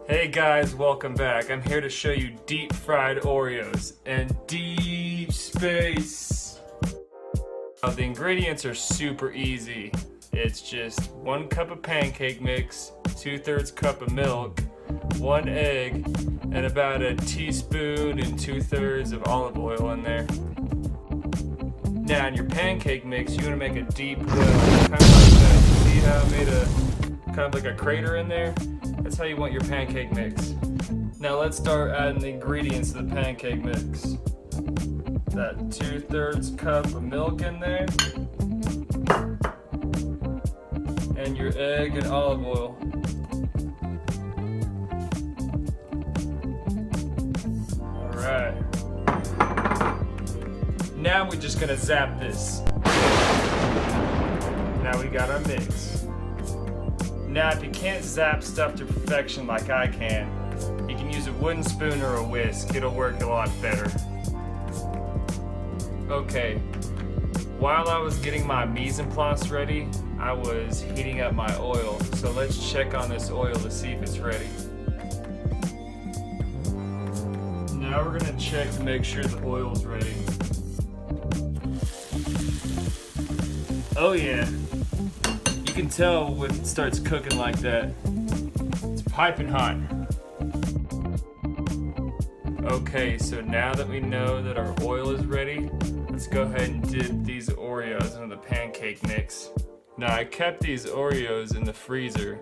Hey guys, welcome back. I'm here to show you deep fried Oreos in deep space. Now, the ingredients are super easy. It's just 1 cup of pancake mix, 2/3 cup of milk, 1 egg, and about a teaspoon and 2/3 of olive oil in there. Now in your pancake mix, you want to make a deep well, kind of like that. See how I made a kind of like a crater in there? That's how you want your pancake mix. Now let's start adding the ingredients to the pancake mix. That 2/3 cup of milk in there, and your egg and olive oil. Alright. Now we're just gonna zap this. Now we got our mix. Now if you can't zap stuff to perfection like I can, you can use a wooden spoon or a whisk. It'll work a lot better. Okay, while I was getting my mise en place ready, I was heating up my oil. So let's check on this oil to see if it's ready. Now we're gonna check to make sure the oil's ready. Oh yeah. You can tell when it starts cooking like that. It's piping hot. Okay, so now that we know that our oil is ready, let's go ahead and dip these Oreos into the pancake mix. Now I kept these Oreos in the freezer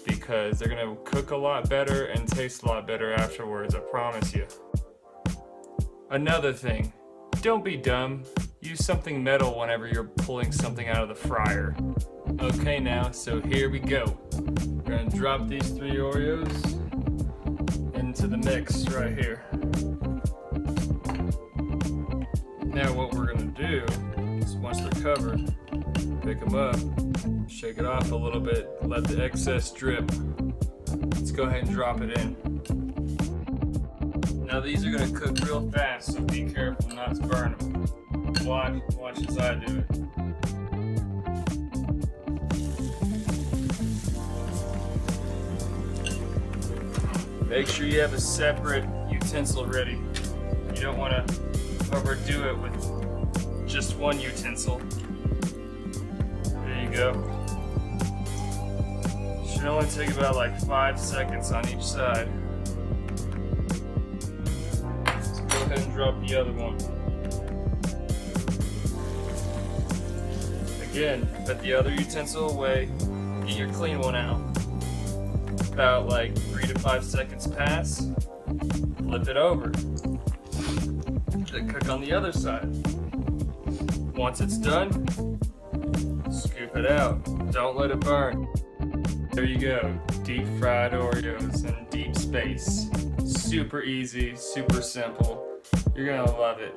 because they're gonna cook a lot better and taste a lot better afterwards, I promise you. Another thing, don't be dumb. Use something metal whenever you're pulling something out of the fryer. Okay now, so here we go. We're gonna drop these 3 Oreos into the mix right here. Now what we're gonna do is once they're covered, pick them up, shake it off a little bit, let the excess drip. Let's go ahead and drop it in. Now these are gonna cook real fast, so be careful not to burn them. Watch as I do it. Make sure you have a separate utensil ready. You don't want to overdo it with just one utensil. There you go. Should only take about like 5 seconds on each side. Let's go ahead and drop the other one. Again, put the other utensil away, get your clean one out. About like 3 to 5 seconds pass, flip it over. Then cook on the other side. Once it's done, scoop it out. Don't let it burn. There you go, deep fried Oreos in deep space. Super easy, super simple. You're gonna love it.